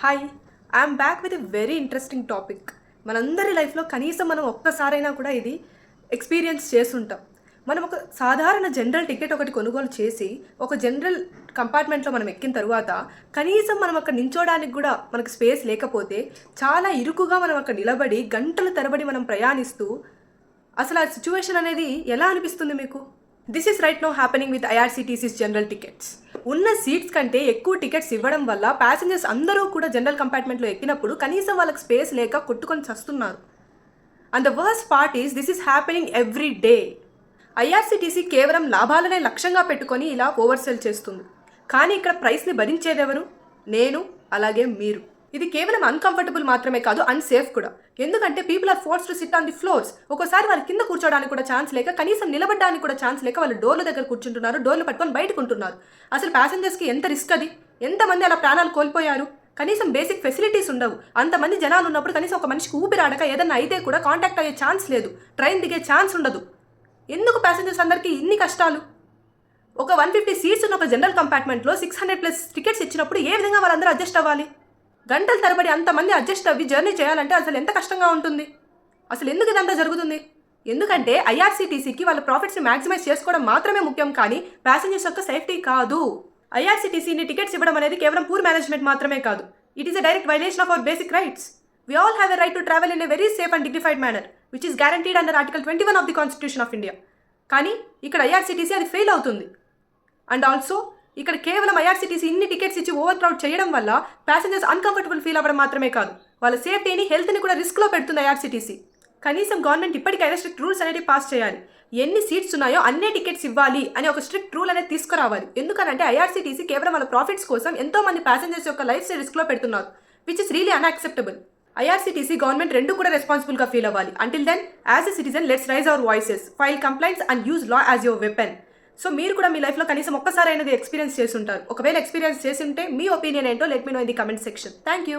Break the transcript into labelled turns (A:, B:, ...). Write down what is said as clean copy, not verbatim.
A: Hi, I'm back with a very interesting topic. మనందరి లైఫ్లో కనీసం మనం ఒక్కసారైనా కూడా ఇది ఎక్స్పీరియన్స్ చేస్తుంటాం. మనం ఒక సాధారణ జనరల్ టికెట్ ఒకటి కొనుగోలు చేసి ఒక జనరల్ కంపార్ట్మెంట్లో మనం ఎక్కిన తర్వాత కనీసం మనం అక్కడ నించోడానికి కూడా మనకు స్పేస్ లేకపోతే చాలా ఇరుకుగా మనం అక్కడ నిలబడి గంటల తరబడి మనం ప్రయాణిస్తూ అసలు ఆ సిచ్యువేషన్ అనేది ఎలా అనిపిస్తుంది మీకు? This is right no happening with IRCTC's general tickets. ఉన్న సీట్స్ కంటే ఎక్కువ టికెట్స్ ఇవ్వడం వల్ల ప్యాసింజర్స్ అందరూ కూడా జనరల్ కంపార్ట్మెంట్లో ఎక్కినప్పుడు కనీసం వాళ్ళకి స్పేస్ లేక కొట్టుకొని చస్తున్నారు. And the worst part is this is happening every day. IRCTC కేవలం లాభాలనే లక్ష్యంగా పెట్టుకొని ఇలా ఓవర్సెల్ చేస్తుంది. కానీ ఇక్కడ ప్రైస్ని భరించేదెవరు? నేను, అలాగే మీరు. ఇది కేవలం అన్కంఫర్టబుల్ మాత్రమే కాదు, అన్సేఫ్ కూడా. ఎందుకంటే people are force to sit on the floors. ఒకసారి వాళ్ళు కింద కూర్చోడానికి కూడా ఛాన్స్ లేక, కనీసం నిలబడడానికి కూడా ఛాన్స్ లేక వాళ్ళు డోర్ల దగ్గర కూర్చుంటున్నారు, డోర్లు పట్టుకొని బయటకుంటున్నారు. అసలు ప్యాసింజర్స్కి ఎంత రిస్క్ అది? ఎంతమంది అలా ప్రాణాలు కోల్పోయారు? కనీసం బేసిక్ ఫెసిలిటీస్ ఉండవు. అంతమంది జనాలు ఉన్నప్పుడు కనీసం ఒక మనిషికి ఊపిరాడక ఏదన్నా అయితే కూడా కాంటాక్ట్ అయ్యే ఛాన్స్ లేదు, ట్రైన్ దిగే ఛాన్స్ ఉండదు. ఎందుకు ప్యాసింజర్స్ అందరికీ ఇన్ని కష్టాలు? ఒక 150 సీట్స్ ఉన్న ఒక జనరల్ కంపార్ట్మెంట్లో 600+ టికెట్స్ ఇచ్చినప్పుడు ఏ విధంగా వాళ్ళందరూ అడ్జస్ట్ అవ్వాలి? గంటల తరబడి అంతమంది అడ్జస్ట్ అవ్వి జర్నీ చేయాలంటే అసలు ఎంత కష్టంగా ఉంటుంది? అసలు ఎందుకు ఇదంతా జరుగుతుంది? ఎందుకంటే ఐఆర్సిటీసీకి వాళ్ళ ప్రాఫిట్స్ని మ్యాక్సిమైజ్ చేసుకోవడం మాత్రమే ముఖ్యం, కానీ ప్యాసింజర్స్ యొక్క సేఫ్టీ కాదు. ఐఆర్సిటీసీని టికెట్స్ ఇవ్వడం అనేది కేవలం పూర్ మేనేజ్మెంట్ మాత్రమే కాదు. It is a direct violation of our basic rights. We all have a right to travel in a very safe and dignified manner, which is guaranteed under Article 21 of the Constitution of India. కానీ ఇక్కడ IRCTC అది fail అవుతుంది. And also ఇక్కడ కేవలం IRCTC ఇన్ని tickets ఇచ్చి over crowd చేయడం వల్ల ప్యాసింజర్స్ అన్కంఫర్టబుల్ ఫీల్ అవ్వడం మాత్రమే కాదు, వాళ్ళ సేఫ్టీని, హెల్త్ని కూడా రిస్క్లో పెడుతుంది ఐఆర్సిటీసీ. కనీసం గవర్నమెంట్ ఇప్పటికైనా స్ట్రిక్ట్ రూల్స్ అనేది పాస్ చేయాలి. ఎన్ని సీట్స్ ఉన్నాయో అన్నే టికెట్స్ ఇవ్వాలి అని ఒక స్ట్రిక్ట్ రూల్ అనేది తీసుకురావాలి. ఎందుకనంటే ఐఆర్సిటీసీ కేవలం వాళ్ళ ప్రాఫిట్స్ కోసం ఎంతో మంది ప్యాసింజర్స్ యొక్క లైఫ్ రిస్క్లో పెడుతున్నారు, which is really unacceptable. IRCTC government రెండు కూడా రెస్పాన్సిబుల్గా ఫీల్ అవ్వాలి. Until then, as a citizen, let's raise our voices, file complaints and use law as your weapon. So మీరు కూడా మీ లైఫ్లో కనీసం ఒక్కసారి అనేది ఎక్స్పీరియన్స్ చేసి ఉంటారు. ఒకవేళ ఎక్స్పీరియన్స్ చేసి ఉంటే మీ ఒపీనియన్ ఏంటో let me know in the comment section. Thank you.